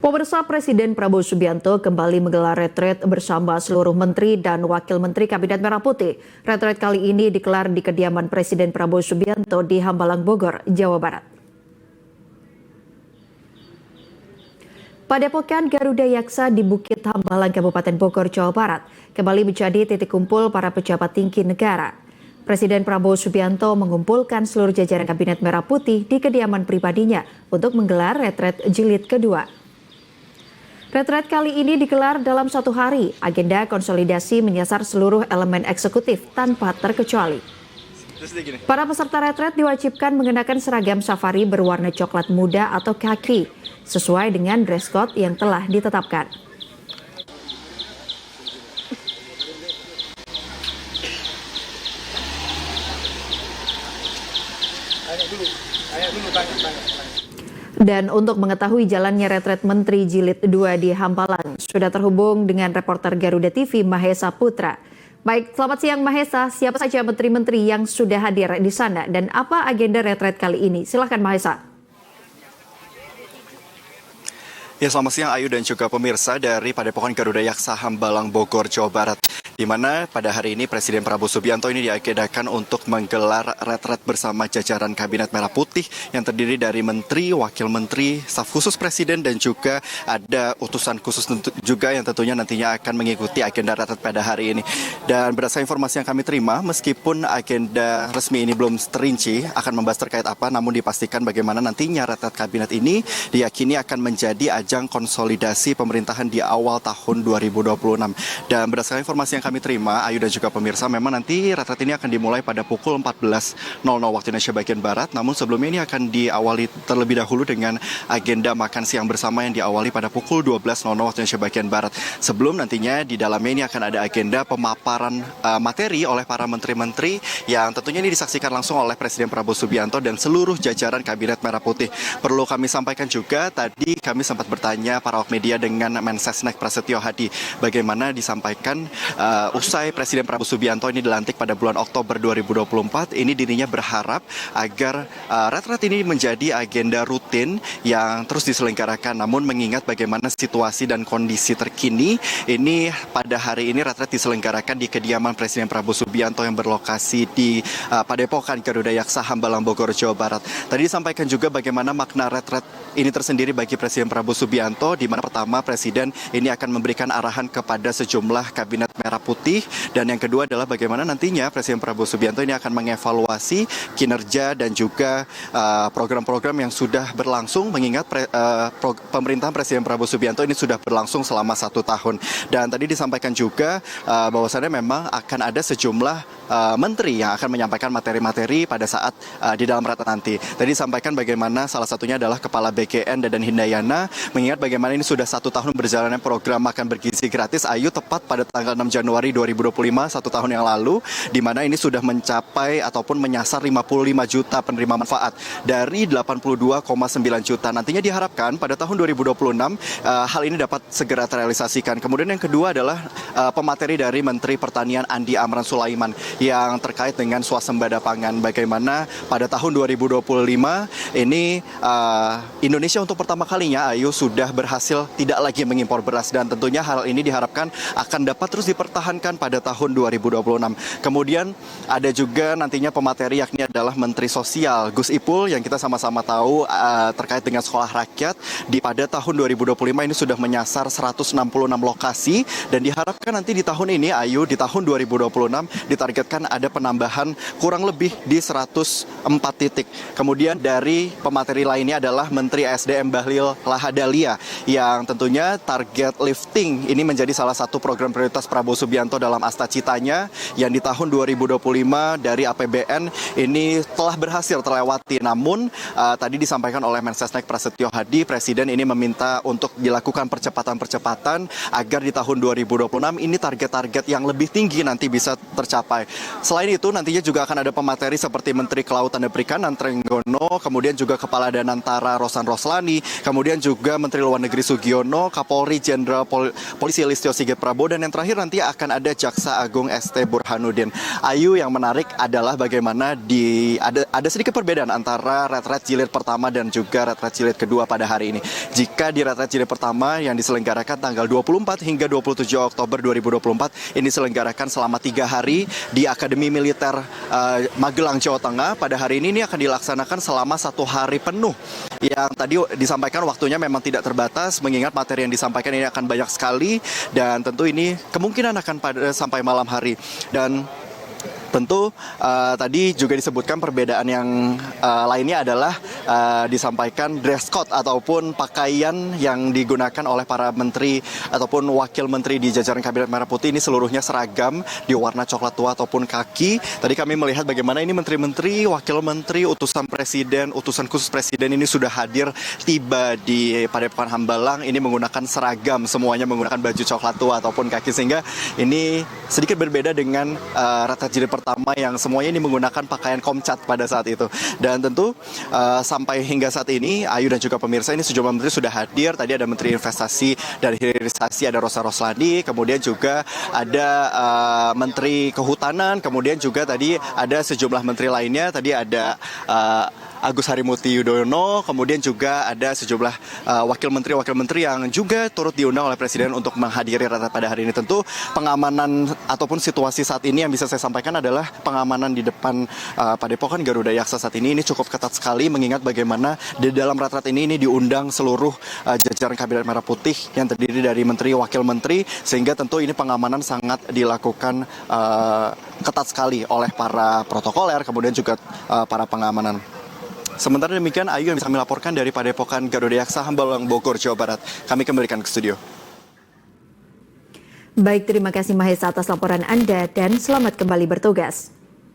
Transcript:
Pemirsa, Presiden Prabowo Subianto kembali menggelar retret bersama seluruh menteri dan wakil menteri Kabinet Merah Putih. Retret kali ini digelar di kediaman Presiden Prabowo Subianto di Hambalang, Bogor, Jawa Barat. Padepokan Garuda Yaksa di Bukit Hambalang, Kabupaten Bogor, Jawa Barat, kembali menjadi titik kumpul para pejabat tinggi negara. Presiden Prabowo Subianto mengumpulkan seluruh jajaran Kabinet Merah Putih di kediaman pribadinya untuk menggelar retret jilid kedua. Retret kali ini digelar dalam satu hari. Agenda konsolidasi menyasar seluruh elemen eksekutif tanpa terkecuali. Para peserta retret diwajibkan mengenakan seragam safari berwarna coklat muda atau khaki, sesuai dengan dress code yang telah ditetapkan. Dan untuk mengetahui jalannya retret Menteri Jilid 2 di Hambalang, sudah terhubung dengan reporter Garuda TV Mahesa Putra. Baik, selamat siang Mahesa. Siapa saja menteri-menteri yang sudah hadir di sana dan apa agenda retret kali ini? Silakan Mahesa. Ya, selamat siang Ayu dan juga pemirsa dari Padepokan Garuda Yaksa Hambalang, Bogor, Jawa Barat. Di mana pada hari ini Presiden Prabowo Subianto ini diagendakan untuk menggelar retret bersama jajaran Kabinet Merah Putih yang terdiri dari menteri, wakil menteri, staf khusus presiden dan juga ada utusan khusus juga yang tentunya nantinya akan mengikuti agenda retret pada hari ini. Dan berdasarkan informasi yang kami terima, meskipun agenda resmi ini belum terinci akan membahas terkait apa, namun dipastikan bagaimana nantinya retret kabinet ini diyakini akan menjadi ajang konsolidasi pemerintahan di awal tahun 2026. Dan berdasarkan informasi yang kami terima, Ayu dan juga pemirsa, memang nanti retret ini akan dimulai pada pukul 14.00 waktu Indonesia bagian Barat. Namun sebelumnya ini akan diawali terlebih dahulu dengan agenda makan siang bersama yang diawali pada pukul 12.00 waktu Indonesia bagian Barat. Sebelum nantinya di dalamnya ini akan ada agenda pemaparan materi oleh para menteri-menteri yang tentunya ini disaksikan langsung oleh Presiden Prabowo Subianto dan seluruh jajaran Kabinet Merah Putih. Perlu kami sampaikan juga, tadi kami sempat bertanya para awak media dengan Mensesnek Prasetyo Hadi bagaimana disampaikan usai Presiden Prabowo Subianto ini dilantik pada bulan Oktober 2024, ini dirinya berharap agar retret ini menjadi agenda rutin yang terus diselenggarakan. Namun mengingat bagaimana situasi dan kondisi terkini, ini pada hari ini retret diselenggarakan di kediaman Presiden Prabowo Subianto yang berlokasi di Padepokan Garuda Yaksa Hambalang, Bogor, Jawa Barat. Tadi disampaikan juga bagaimana makna retret ini tersendiri bagi Presiden Prabowo Subianto, di mana pertama Presiden ini akan memberikan arahan kepada sejumlah Kabinet Merah Putih, dan yang kedua adalah bagaimana nantinya Presiden Prabowo Subianto ini akan mengevaluasi kinerja dan juga program-program yang sudah berlangsung, mengingat pemerintahan Presiden Prabowo Subianto ini sudah berlangsung selama 1 tahun. Dan tadi disampaikan juga bahwasannya memang akan ada sejumlah menteri yang akan menyampaikan materi-materi pada saat di dalam retret nanti. Tadi disampaikan bagaimana salah satunya adalah Kepala BKN Dadan Hindayana, mengingat bagaimana ini sudah 1 tahun berjalannya program makan bergizi gratis Ayu, tepat pada tanggal 6 Januari 2025, 1 tahun yang lalu, di mana ini sudah mencapai ataupun menyasar 55 juta penerima manfaat dari 82,9 juta. Nantinya diharapkan pada tahun 2026 hal ini dapat segera terrealisasikan. Kemudian yang kedua adalah pemateri dari Menteri Pertanian Andi Amran Sulaiman yang terkait dengan swasembada pangan. Bagaimana pada tahun 2025 ini Indonesia untuk pertama kalinya Ayu sudah berhasil tidak lagi mengimpor beras, dan tentunya hal ini diharapkan akan dapat terus dipertahankan pada tahun 2026. Kemudian ada juga nantinya pemateri yakni adalah Menteri Sosial Gus Ipul yang kita sama-sama tahu terkait dengan sekolah rakyat pada tahun 2025 ini sudah menyasar 166 lokasi, dan diharapkan nanti di tahun ini Ayu, di tahun 2026 ditargetkan ada penambahan kurang lebih di 104 titik. Kemudian dari pemateri lainnya adalah Menteri SDM Bahlil Lahadalia yang tentunya target lifting ini menjadi salah satu program prioritas Prabowo Subianto dalam Asta Citanya yang di tahun 2025 dari APBN ini telah berhasil terlewati. Namun tadi disampaikan oleh Mensesnek Prasetyo Hadi, Presiden ini meminta untuk dilakukan percepatan agar di tahun 2026 ini target-target yang lebih tinggi nanti bisa tercapai. Selain itu nantinya juga akan ada pemateri seperti Menteri Kelautan dan Perikanan Trenggono, kemudian juga Kepala Danantara Rosan Roslani, kemudian juga Menteri Luar Negeri Sugiono, Kapolri Jenderal Polisi Listio Sigit Prabowo, dan yang terakhir nanti akan ada Jaksa Agung ST Burhanuddin. Ayu, yang menarik adalah bagaimana ada sedikit perbedaan antara retret jilid pertama dan juga retret jilid kedua pada hari ini. Jika di retret jilid pertama yang diselenggarakan tanggal 24 hingga 27 Oktober 2024 ini diselenggarakan selama 3 hari di Akademi Militer Magelang, Jawa Tengah. Pada hari ini akan dilaksanakan selama 1 hari penuh. Yang tadi disampaikan waktunya memang tidak terbatas, mengingat materi yang disampaikan ini akan banyak sekali, dan tentu ini kemungkinan akan sampai malam hari. Dan tentu tadi juga disebutkan perbedaan yang lainnya adalah disampaikan dress code ataupun pakaian yang digunakan oleh para menteri ataupun wakil menteri di jajaran Kabinet Merah Putih ini seluruhnya seragam di warna coklat tua ataupun kaki. Tadi kami melihat bagaimana ini menteri-menteri, wakil menteri, utusan presiden, utusan khusus presiden ini sudah hadir tiba di Padepokan Hambalang ini menggunakan seragam, semuanya menggunakan baju coklat tua ataupun kaki, sehingga ini sedikit berbeda dengan retret jilid pertama yang semuanya ini menggunakan pakaian komcat pada saat itu. Dan tentu sampai hingga saat ini Ayu dan juga pemirsa, ini sejumlah menteri sudah hadir. Tadi ada Menteri Investasi dan Hilirisasi, ada Rosa Roslani, kemudian juga ada Menteri Kehutanan, kemudian juga tadi ada sejumlah menteri lainnya. Tadi ada Agus Harimurti Yudhoyono, kemudian juga ada sejumlah wakil menteri yang juga turut diundang oleh Presiden untuk menghadiri retret pada hari ini. Tentu pengamanan ataupun situasi saat ini yang bisa saya sampaikan adalah pengamanan di depan Padepokan Garuda Yaksa saat ini cukup ketat sekali, mengingat bagaimana di dalam retret ini diundang seluruh jajaran Kabinet Merah Putih yang terdiri dari menteri, wakil menteri, sehingga tentu ini pengamanan sangat dilakukan ketat sekali oleh para protokoler, kemudian juga para pengamanan. Sementara demikian, Ayu, yang bisa kami laporkan dari Padepokan Garuda Yaksa Hambalang, Bogor, Jawa Barat. Kami kembalikan ke studio. Baik, terima kasih Mahesa atas laporan Anda dan selamat kembali bertugas.